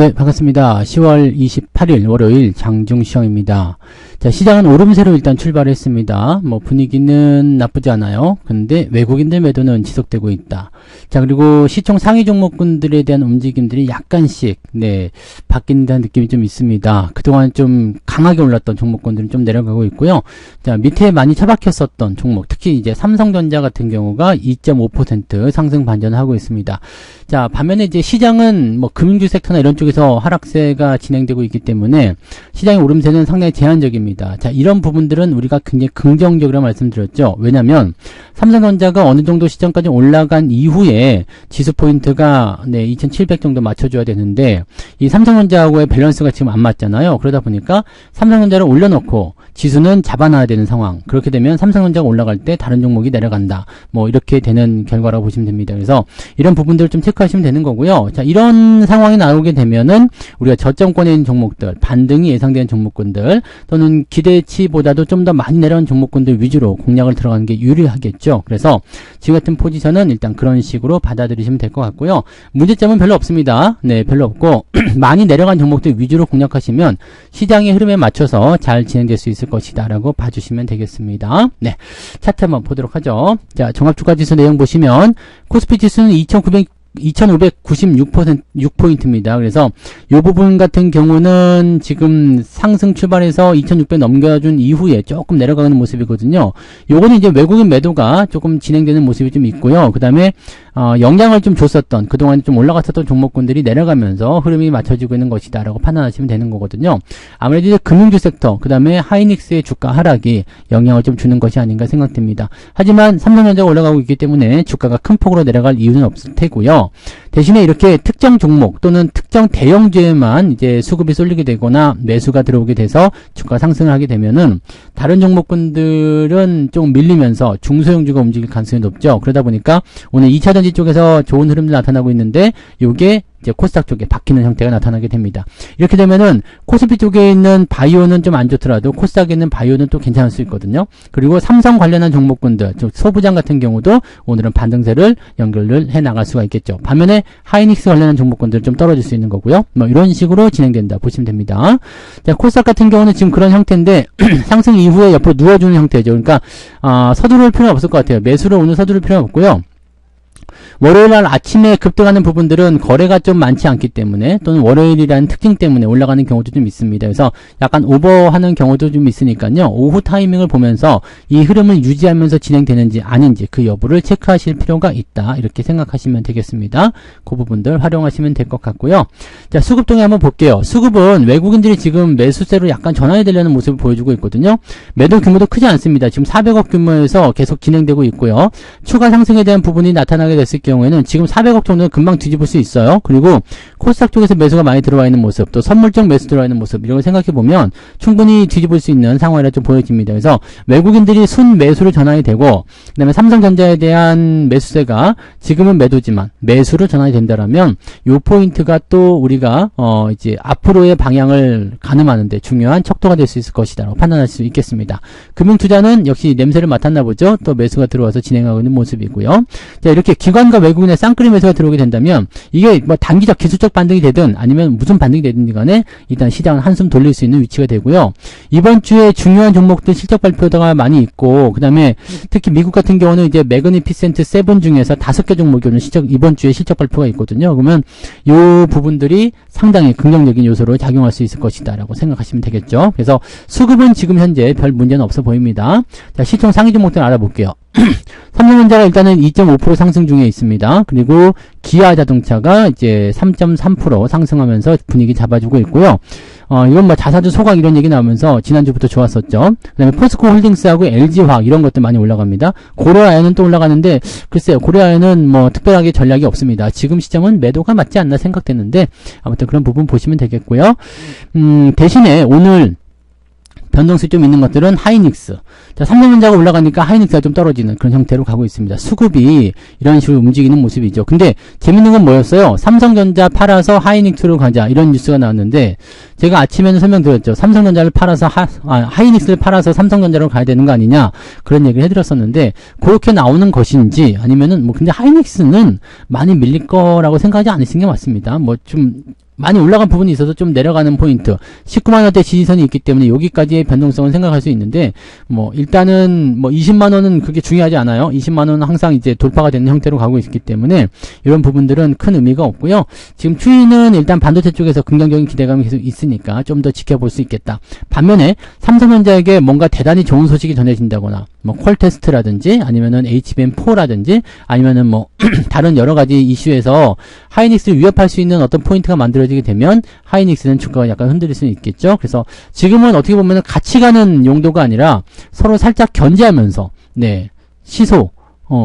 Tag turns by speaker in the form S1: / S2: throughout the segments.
S1: 네, 반갑습니다. 10월 28일 월요일 장중시황입니다. 자, 시장은 오름세로 일단 출발했습니다. 분위기는 나쁘지 않아요. 근데 외국인들 매도는 지속되고 있다. 자, 그리고 시총 상위 종목군들에 대한 움직임들이 약간씩, 바뀐다는 느낌이 좀 있습니다. 그동안 좀 강하게 올랐던 종목군들은 좀 내려가고 있고요. 자, 밑에 많이 처박혔었던 종목, 특히 이제 삼성전자 같은 경우가 2.5% 상승 반전하고 있습니다. 자, 반면에 이제 시장은 금융주 섹터나 이런 쪽에서 하락세가 진행되고 있기 때문에 시장의 오름세는 상당히 제한적입니다. 자, 이런 부분들은 우리가 굉장히 긍정적으로 말씀드렸죠. 왜냐면 삼성전자가 어느 정도 시점까지 올라간 이후에 지수 포인트가 2700 정도 맞춰줘야 되는데 이 삼성전자하고의 밸런스가 지금 안 맞잖아요. 그러다 보니까 삼성전자를 올려놓고 지수는 잡아놔야 되는 상황. 그렇게 되면 삼성전자가 올라갈 때 다른 종목이 내려간다. 이렇게 되는 결과라고 보시면 됩니다. 그래서 이런 부분들을 좀 체크하시면 되는 거고요. 자, 이런 상황이 나오게 되면은 우리가 저점권에 있는 종목들, 반등이 예상되는 종목군들 또는 기대치보다도 좀 더 많이 내려온 종목군들 위주로 공략을 들어가는 게 유리하겠죠. 그래서 지금 같은 포지션은 일단 그런 식으로 받아들이시면 될 것 같고요. 문제점은 별로 없습니다. 별로 없고 많이 내려간 종목들 위주로 공략하시면 시장의 흐름에 맞춰서 잘 진행될 수 있을 것이다 라고 봐주시면 되겠습니다. 차트 한번 보도록 하죠. 자, 종합주가지수 내용 보시면 코스피 지수는 2596포인트입니다. 그래서 이 부분 같은 경우는 지금 상승 출발해서 2600 넘겨준 이후에 조금 내려가는 모습이거든요. 요거는 이제 외국인 매도가 조금 진행되는 모습이 좀 있고요. 그 다음에 영향을 좀 줬었던, 그동안 좀 올라갔었던 종목군들이 내려가면서 흐름이 맞춰지고 있는 것이다 라고 판단하시면 되는 거거든요. 아무래도 이제 금융주 섹터, 그 다음에 하이닉스의 주가 하락이 영향을 좀 주는 것이 아닌가 생각됩니다. 하지만 삼성전자가 올라가고 있기 때문에 주가가 큰 폭으로 내려갈 이유는 없을 테고요. 대신에 이렇게 특정 종목 또는 특정 대형주에만 이제 수급이 쏠리게 되거나 매수가 들어오게 돼서 주가 상승을 하게 되면은 다른 종목군들은 좀 밀리면서 중소형주가 움직일 가능성이 높죠. 그러다 보니까 오늘 2차전지 쪽에서 좋은 흐름도 나타나고 있는데 요게 이제 코스닥 쪽에 바뀌는 형태가 나타나게 됩니다. 이렇게 되면은 코스피 쪽에 있는 바이오는 좀 안 좋더라도 코스닥에 있는 바이오는 또 괜찮을 수 있거든요. 그리고 삼성 관련한 종목군들, 소부장 같은 경우도 오늘은 반등세를 연결을 해 나갈 수가 있겠죠. 반면에 하이닉스 관련한 종목군들 좀 떨어질 수 있는 거고요. 이런 식으로 진행된다 보시면 됩니다. 자, 코스닥 같은 경우는 지금 그런 형태인데 상승 이후에 옆으로 누워주는 형태죠. 그러니까 서두를 필요는 없을 것 같아요. 매수를 오늘 서두를 필요는 없고요. 월요일날 아침에 급등하는 부분들은 거래가 좀 많지 않기 때문에 또는 월요일이라는 특징 때문에 올라가는 경우도 좀 있습니다. 그래서 약간 오버하는 경우도 좀 있으니까요. 오후 타이밍을 보면서 이 흐름을 유지하면서 진행되는지 아닌지 그 여부를 체크하실 필요가 있다. 이렇게 생각하시면 되겠습니다. 그 부분들 활용하시면 될 것 같고요. 자, 수급 동향 한번 볼게요. 수급은 외국인들이 지금 매수세로 약간 전환이 되려는 모습을 보여주고 있거든요. 매도 규모도 크지 않습니다. 지금 400억 규모에서 계속 진행되고 있고요. 추가 상승에 대한 부분이 나타나게 됐을 경우에는 지금 400억 정도는 금방 뒤집을 수 있어요. 그리고 코스닥 쪽에서 매수가 많이 들어와 있는 모습, 또 선물적 매수 들어와 있는 모습, 이런 걸 생각해 보면 충분히 뒤집을 수 있는 상황이라 좀 보여집니다. 그래서 외국인들이 순 매수로 전환이 되고, 그 다음에 삼성전자에 대한 매수세가 지금은 매도지만 매수로 전환이 된다라면 요 포인트가 또 우리가 이제 앞으로의 방향을 가늠하는데 중요한 척도가 될 수 있을 것이다라고 판단할 수 있겠습니다. 금융투자는 역시 냄새를 맡았나 보죠. 또 매수가 들어와서 진행하고 있는 모습이고요. 자, 이렇게 기관과 외국인의 쌍끌이 매수가 들어오게 된다면 이게 단기적 기술적 반등이 되든 아니면 무슨 반등이 되든 간에 일단 시장은 한숨 돌릴 수 있는 위치가 되고요. 이번 주에 중요한 종목들 실적 발표가 많이 있고, 그 다음에 특히 미국 같은 경우는 이제 매그니피센트 7 중에서 5개 종목이 오늘 이번 주에 실적 발표가 있거든요. 그러면 요 부분들이 상당히 긍정적인 요소로 작용할 수 있을 것이다 라고 생각하시면 되겠죠. 그래서 수급은 지금 현재 별 문제는 없어 보입니다. 자, 시총 상위 종목들 알아볼게요. 삼성전자가 일단은 2.5% 상승 중에 있습니다. 그리고 기아자동차가 이제 3.3% 상승하면서 분위기 잡아주고 있고요. 이건 자사주 소각 이런 얘기 나오면서 지난주부터 좋았었죠. 그 다음에 포스코 홀딩스하고 LG화학 이런 것들 많이 올라갑니다. 고려아연은 또 올라가는데 글쎄요, 고려아연은 특별하게 전략이 없습니다. 지금 시점은 매도가 맞지 않나 생각되는데 아무튼 그런 부분 보시면 되겠고요. 대신에 오늘 변동성이 좀 있는 것들은 하이닉스. 자, 삼성전자가 올라가니까 하이닉스가 좀 떨어지는 그런 형태로 가고 있습니다. 수급이 이런 식으로 움직이는 모습이죠. 근데 재밌는 건 뭐였어요? 삼성전자 팔아서 하이닉스로 가자 이런 뉴스가 나왔는데 제가 아침에는 설명드렸죠. 삼성전자를 팔아서 하이닉스를 팔아서 삼성전자로 가야 되는 거 아니냐 그런 얘기를 해드렸었는데 그렇게 나오는 것인지 아니면은 근데 하이닉스는 많이 밀릴 거라고 생각하지 않으신 게 맞습니다. 많이 올라간 부분이 있어서 좀 내려가는 포인트. 19만원대 지지선이 있기 때문에 여기까지의 변동성은 생각할 수 있는데, 뭐, 일단은, 뭐, 20만원은 그게 중요하지 않아요. 20만원은 항상 이제 돌파가 되는 형태로 가고 있기 때문에, 이런 부분들은 큰 의미가 없고요. 지금 추이는 일단 반도체 쪽에서 긍정적인 기대감이 계속 있으니까 좀 더 지켜볼 수 있겠다. 반면에, 삼성전자에게 뭔가 대단히 좋은 소식이 전해진다거나, 뭐, 퀄테스트라든지, 아니면은 HBM4라든지, 아니면은 뭐, 다른 여러 가지 이슈에서 하이닉스를 위협할 수 있는 어떤 포인트가 만들어지게 되면 하이닉스는 주가가 약간 흔들릴 수는 있겠죠. 그래서 지금은 어떻게 보면 같이 가는 용도가 아니라 서로 살짝 견제하면서 네 시소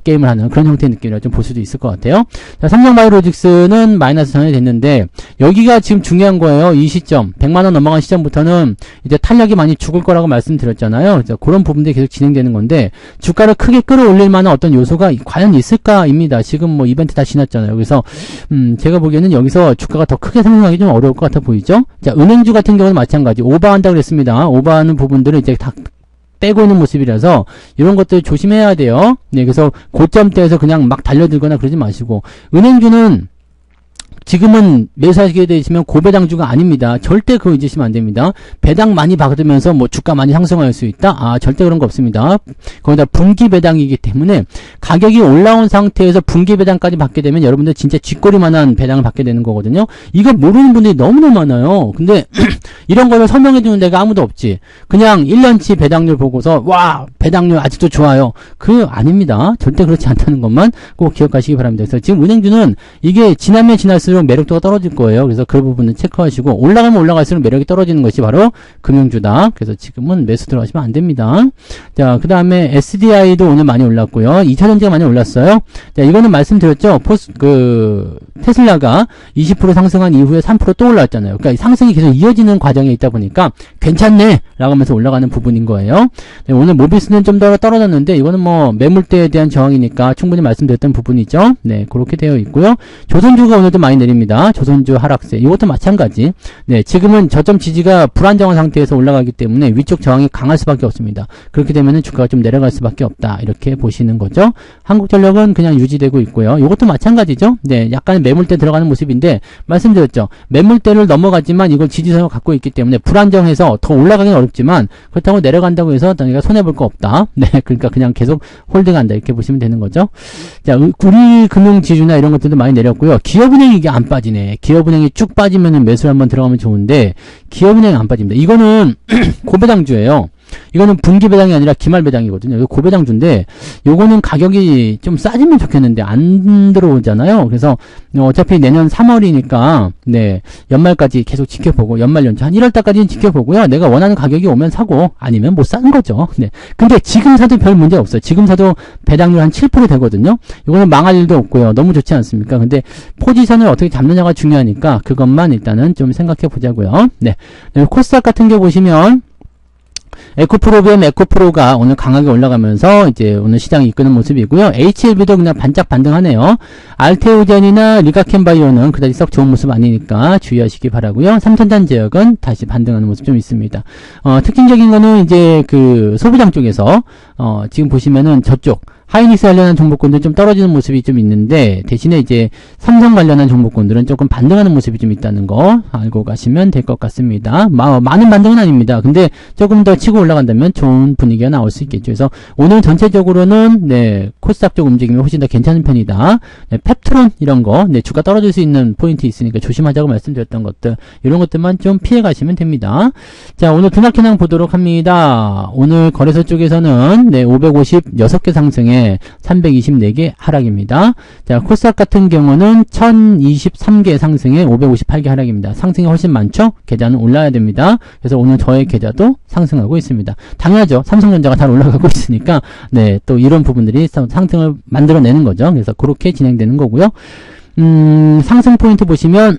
S1: 게임을 하는 그런 형태의 느낌이라 좀 볼 수도 있을 것 같아요. 자, 삼성바이오로직스는 마이너스 전환이 됐는데 여기가 지금 중요한 거예요. 이 시점 100만원 넘어간 시점부터는 이제 탄력이 많이 죽을 거라고 말씀드렸잖아요. 그래서 그런 부분들이 계속 진행되는 건데 주가를 크게 끌어올릴 만한 어떤 요소가 과연 있을까입니다. 지금 뭐 이벤트 다 지났잖아요. 그래서 제가 보기에는 여기서 주가가 더 크게 상승하기 좀 어려울 것 같아 보이죠. 자, 은행주 같은 경우는 마찬가지 오버한다고 그랬습니다. 오버하는 부분들을 이제 다 빼고 있는 모습이라서 이런 것들 조심해야 돼요. 네, 그래서 고점대에서 그냥 막 달려들거나 그러지 마시고 은행주는 지금은 매수하시게 되시면 고배당주가 아닙니다. 절대 그거 잊으시면 안 됩니다. 배당 많이 받으면서 뭐 주가 많이 상승할 수 있다? 아, 절대 그런 거 없습니다. 거기다 분기 배당이기 때문에 가격이 올라온 상태에서 분기 배당까지 받게 되면 여러분들 진짜 쥐꼬리만한 배당을 받게 되는 거거든요. 이거 모르는 분들이 너무나 많아요. 근데 이런 거를 설명해 주는 데가 아무도 없지. 그냥 1년치 배당률 보고서 와, 배당률 아직도 좋아요. 아닙니다. 절대 그렇지 않다는 것만 꼭 기억하시기 바랍니다. 그래서 지금 은행주는 이게 지나면 지날수록 매력도가 떨어질 거예요. 그래서 그 부분은 체크하시고 올라가면 올라갈수록 매력이 떨어지는 것이 바로 금융주다. 그래서 지금은 매수 들어가시면 안 됩니다. 자, 그 다음에 SDI도 오늘 많이 올랐고요. 2차전지가 많이 올랐어요. 자, 이거는 말씀드렸죠. 테슬라가 20% 상승한 이후에 3% 또 올랐잖아요. 그러니까 상승이 계속 이어지는 과정에 있다 보니까 괜찮네 라고 하면서 올라가는 부분인 거예요. 네, 오늘 모비스는 좀 더 떨어졌는데 이거는 뭐 매물대에 대한 저항이니까 충분히 말씀드렸던 부분이죠. 네, 그렇게 되어 있고요. 조선주가 오늘도 많이 내립니다. 조선주 하락세. 이것도 마찬가지. 네, 지금은 저점 지지가 불안정한 상태에서 올라가기 때문에 위쪽 저항이 강할 수밖에 없습니다. 그렇게 되면은 주가가 좀 내려갈 수밖에 없다. 이렇게 보시는 거죠. 한국전력은 그냥 유지되고 있고요. 이것도 마찬가지죠. 네, 약간 매물대 들어가는 모습인데 말씀드렸죠. 매물대를 넘어가지만 이걸 지지선을 갖고 있기 때문에 불안정해서 더 올라가긴 어렵지만 그렇다고 내려간다고 해서 내가 손해볼 거 없다. 네, 그러니까 그냥 계속 홀딩한다. 이렇게 보시면 되는 거죠. 자, 우리 금융지주나 이런 것들도 많이 내렸고요. 기업은행이 이게 안 빠지네. 기업은행이 쭉 빠지면은 매수를 한번 들어가면 좋은데 기업은행이 안 빠집니다. 이거는 고배당주예요. 이거는 분기 배당이 아니라 기말 배당이거든요. 이거 고배당주인데 요거는 가격이 좀 싸지면 좋겠는데 안 들어오잖아요. 그래서 어차피 내년 3월이니까 네, 연말까지 계속 지켜보고 연말 연초 한 1월달까지는 지켜보고요. 내가 원하는 가격이 오면 사고 아니면 못 사는 거죠. 네. 근데 지금 사도 별 문제 없어요. 지금 사도 배당률 한 7% 되거든요. 이거는 망할 일도 없고요. 너무 좋지 않습니까? 근데 포지션을 어떻게 잡느냐가 중요하니까 그것만 일단은 좀 생각해 보자고요. 네. 네, 코스닥 같은 게 보시면 에코프로비엠 에코프로가 오늘 강하게 올라가면서 이제 오늘 시장이 이끄는 모습이고요. HLB도 그냥 반짝 반등하네요. 알테오젠이나 리가켄바이오는 그다지 썩 좋은 모습 아니니까 주의하시기 바라고요. 삼천단제약은 다시 반등하는 모습 좀 있습니다. 특징적인 거는 이제 그 소비장 쪽에서 지금 보시면은 저쪽 하이닉스 관련한 종목군들 좀 떨어지는 모습이 좀 있는데 대신에 이제 삼성 관련한 종목군들은 조금 반등하는 모습이 좀 있다는 거 알고 가시면 될 것 같습니다. 많은 반등은 아닙니다. 근데 조금 더 치고 올라간다면 좋은 분위기가 나올 수 있겠죠. 그래서 오늘 전체적으로는 네, 코스닥 쪽 움직임이 훨씬 더 괜찮은 편이다. 네, 펩트론 이런 거 네, 주가 떨어질 수 있는 포인트 있으니까 조심하자고 말씀드렸던 것들 이런 것들만 좀 피해 가시면 됩니다. 자, 오늘 두나케낭 보도록 합니다. 오늘 거래소 쪽에서는 네, 556개 상승에 324개 하락입니다. 자, 코스닥 같은 경우는 1023개 상승에 558개 하락입니다. 상승이 훨씬 많죠? 계좌는 올라야 됩니다. 그래서 오늘 저의 계좌도 상승하고 있습니다. 당연하죠. 삼성전자가 잘 올라가고 있으니까 네, 또 이런 부분들이 상승을 만들어내는 거죠. 그래서 그렇게 진행되는 거고요. 상승 포인트 보시면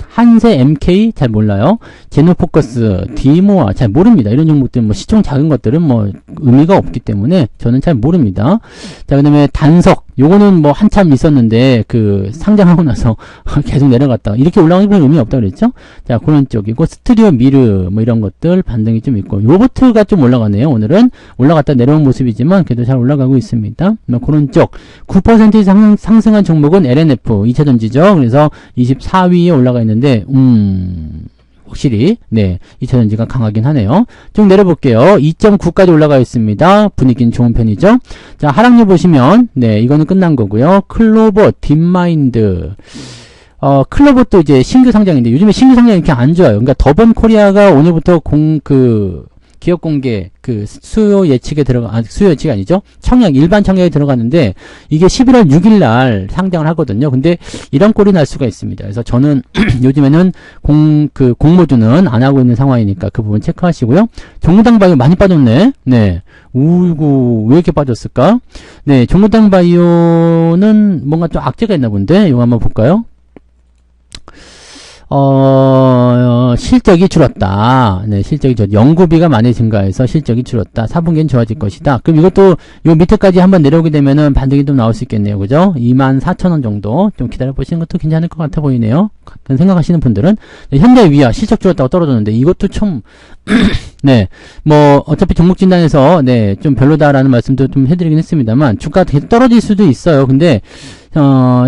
S1: 한세 MK 잘 몰라요. 제노포커스, 디모아 잘 모릅니다. 이런 종목들 뭐 시총 작은 것들은 뭐 의미가 없기 때문에 저는 잘 모릅니다. 자, 그다음에 단석 요거는 뭐 한참 있었는데 그 상장하고 나서 계속 내려갔다가 이렇게 올라가는 건 의미 없다 그랬죠? 자, 그런 쪽이고 스튜디오 미르 뭐 이런 것들 반등이 좀 있고 로보트가 좀 올라가네요. 오늘은 올라갔다 내려온 모습이지만 그래도 잘 올라가고 있습니다. 뭐 그런 쪽 9% 상승한 종목은 LNF 2차전지죠. 그래서 24위에 올라가 있는데 확실히 네 2차전지가 강하긴 하네요. 좀 내려볼게요. 2.9까지 올라가 있습니다. 분위기는 좋은 편이죠. 자, 하락률 보시면 네 이거는 끝난 거고요. 클로버, 딥마인드 클로버도 이제 신규 상장인데 요즘에 신규 상장이 이렇게 안 좋아요. 그러니까 더번 코리아가 오늘부터 기업 공개 수요 예측에 수요 예측이 아니죠. 일반 청약에 들어갔는데 이게 11월 6일 날 상장을 하거든요. 근데 이런 꼴이 날 수가 있습니다. 그래서 저는 요즘에는 공모주는 안 하고 있는 상황이니까 그 부분 체크하시고요. 종무당 바이오 많이 빠졌네. 네. 울고 왜 이렇게 빠졌을까? 네, 종무당 바이오는 뭔가 좀 악재가 있나 본데. 이거 한번 볼까요? 실적이 줄었다. 네, 연구비가 많이 증가해서 실적이 줄었다. 4분기는 좋아질 것이다. 그럼 이것도 요 밑에까지 한번 내려오게 되면은 반등이 좀 나올 수 있겠네요. 그죠? 24,000원 정도 좀 기다려 보시는 것도 괜찮을 것 같아 보이네요. 생각하시는 분들은. 네, 현대위아 실적 줄었다고 떨어졌는데 이것도 좀 네, 뭐 어차피 종목 진단에서 네, 좀 별로다라는 말씀도 좀 해드리긴 했습니다만 주가가 계속 떨어질 수도 있어요. 근데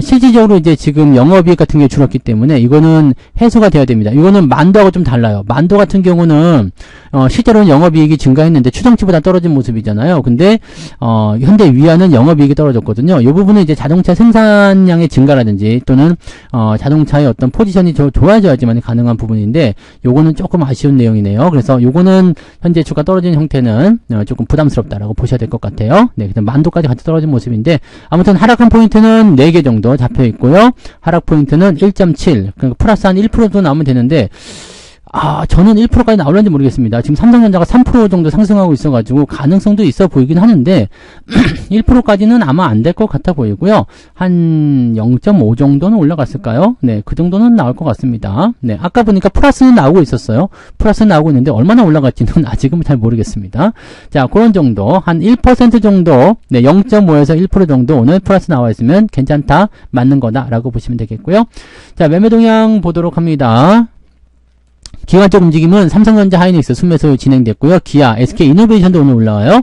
S1: 실질적으로 이제 지금 영업이익 같은 게 줄었기 때문에 이거는 해소가 돼야 됩니다. 이거는 만도하고 좀 달라요. 만도 같은 경우는 실제로는 영업이익이 증가했는데 추정치보다 떨어진 모습이잖아요. 근데 현대 위아는 영업이익이 떨어졌거든요. 이 부분은 이제 자동차 생산량의 증가라든지 또는 자동차의 어떤 포지션이 좋아져야지만 가능한 부분인데 요거는 조금 아쉬운 내용이네요. 그래서 요거는 현재 주가 떨어진 형태는 조금 부담스럽다라고 보셔야 될 것 같아요. 네, 그래서 만도까지 같이 떨어진 모습인데 아무튼 하락한 포인트는 4개 정도 잡혀 있고요. 하락 포인트는 1.7. 그러니까 플러스 한 1%도 나오면 되는데 저는 1%까지 나올는지 모르겠습니다. 지금 삼성전자가 3% 정도 상승하고 있어가지고 가능성도 있어 보이긴 하는데 1%까지는 아마 안 될 것 같아 보이고요. 한 0.5 정도는 올라갔을까요? 네, 그 정도는 나올 것 같습니다. 네, 아까 보니까 플러스는 나오고 있었어요. 플러스는 나오고 있는데 얼마나 올라갈지는 아직은 잘 모르겠습니다. 자, 그런 정도 한 1% 정도, 네, 0.5에서 1% 정도 오늘 플러스 나와 있으면 괜찮다, 맞는 거다라고 보시면 되겠고요. 자, 매매 동향 보도록 합니다. 기관적 움직임은 삼성전자, 하이닉스, 순매수 진행됐고요. 기아, SK이노베이션도 오늘 올라와요.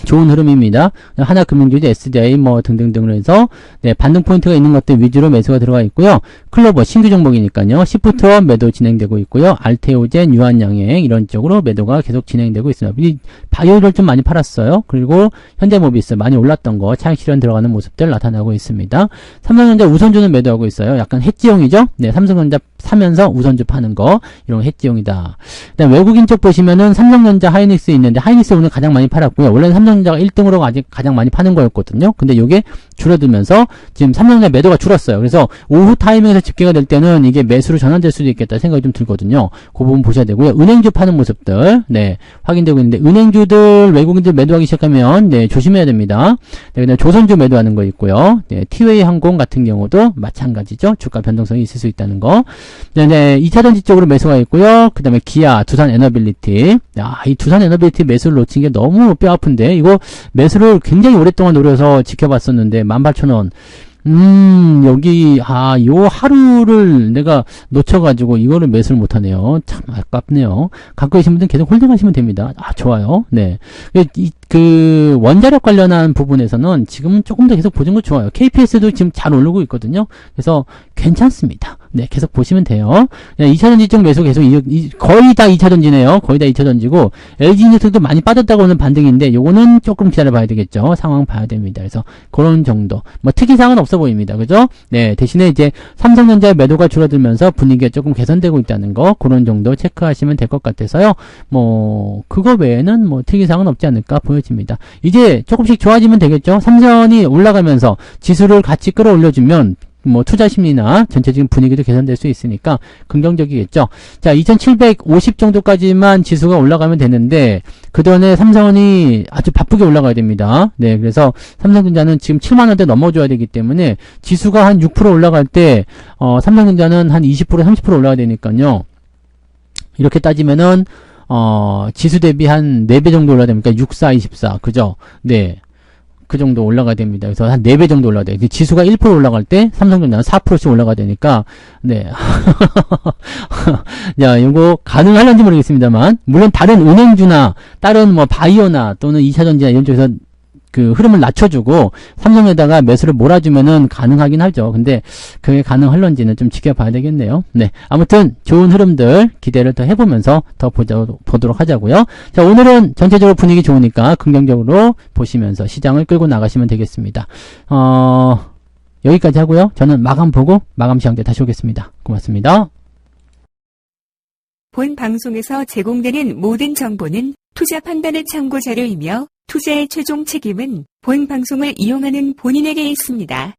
S1: 좋은 흐름입니다. 하나금융주주, SDI 뭐 등등등으로 해서 네, 반등 포인트가 있는 것들 위주로 매수가 들어가 있고요. 클로버 신규 종목이니까요. 시프트원 매도 진행되고 있고요. 알테오젠, 유한양행 이런 쪽으로 매도가 계속 진행되고 있습니다. 이 바이오를 좀 많이 팔았어요. 그리고 현대모비스 많이 올랐던 거 차익 실현 들어가는 모습들 나타나고 있습니다. 삼성전자 우선주는 매도하고 있어요. 약간 해지용이죠. 네, 삼성전자 사면서 우선주 파는 거 이런 해지용이다. 그다음 외국인 쪽 보시면은 삼성전자, 하이닉스 있는데 하이닉스 오늘 가장 많이 팔았고요. 원래는 삼성전자가 1등으로 가장 많이 파는 거였거든요. 근데 이게 줄어들면서 지금 삼성전자 매도가 줄었어요. 그래서 오후 타이밍에서 집계가 될 때는 이게 매수로 전환될 수도 있겠다 생각이 좀 들거든요. 그 부분 보셔야 되고요. 은행주 파는 모습들 네, 확인되고 있는데 은행주들 외국인들 매도하기 시작하면 네, 조심해야 됩니다. 네, 그다음에 조선주 매도하는 거 있고요. 네, 티웨이 항공 같은 경우도 마찬가지죠. 주가 변동성이 있을 수 있다는 거. 네, 2차전지 쪽으로 매수가 있고요. 그 다음에 기아, 두산 에너빌리티. 이 두산 에너빌리티 매수를 놓친 게 너무 뼈 아픈데, 이거 매수를 굉장히 오랫동안 노려서 지켜봤었는데, 18,000원. 여기, 요 하루를 내가 놓쳐가지고 이거를 매수를 못하네요. 참 아깝네요. 갖고 계신 분들은 계속 홀딩하시면 됩니다. 좋아요. 네. 원자력 관련한 부분에서는 지금은 조금 더 계속 보는 거 좋아요. KPS도 지금 잘 오르고 있거든요. 그래서 괜찮습니다. 네, 계속 보시면 돼요. 네, 2차전지 쪽 매수 계속 거의 다 2차전지네요. 거의 다 2차전지고 LG이니스도 많이 빠졌다고 하는 반등인데 요거는 조금 기다려봐야 되겠죠. 상황 봐야 됩니다. 그래서 그런 정도. 뭐 특이사항은 없어 보입니다. 그죠? 네, 대신에 이제 삼성전자의 매도가 줄어들면서 분위기가 조금 개선되고 있다는 거 그런 정도 체크하시면 될 것 같아서요. 뭐 그거 외에는 뭐 특이사항은 없지 않을까 보여집니다. 이제 조금씩 좋아지면 되겠죠. 삼성이 올라가면서 지수를 같이 끌어올려주면 뭐 투자 심리나 전체적인 분위기도 개선될 수 있으니까 긍정적이겠죠. 자, 2750 정도까지만 지수가 올라가면 되는데 그 전에 삼성이 아주 바쁘게 올라가야 됩니다. 네, 그래서 삼성전자는 지금 7만원대 넘어줘야 되기 때문에 지수가 한 6% 올라갈 때 삼성전자는 한 20% 30% 올라가야 되니까요. 이렇게 따지면은 지수 대비 한 4배 정도 올라야 됩니까? 64, 24 그죠? 네. 그 정도 올라가야 됩니다. 그래서 한 4배 정도 올라가야 돼요. 지수가 1% 올라갈 때 삼성전자는 4%씩 올라가야 되니까, 네. 야, 요거 가능할런지 모르겠습니다만, 물론 다른 은행주나, 다른 뭐 바이오나 또는 2차전지나 이런 쪽에서 그 흐름을 낮춰주고 삼성에다가 매수를 몰아주면은 가능하긴 하죠. 근데 그게 가능할런지는 좀 지켜봐야 되겠네요. 네, 아무튼 좋은 흐름들 기대를 더 해보면서 더 보도록 하자고요. 자, 오늘은 전체적으로 분위기 좋으니까 긍정적으로 보시면서 시장을 끌고 나가시면 되겠습니다. 여기까지 하고요. 저는 마감 보고 마감 시간 때 다시 오겠습니다. 고맙습니다.
S2: 본 방송에서 제공되는 모든 정보는 투자 판단의 참고 자료이며 투자의 최종 책임은 본 방송을 이용하는 본인에게 있습니다.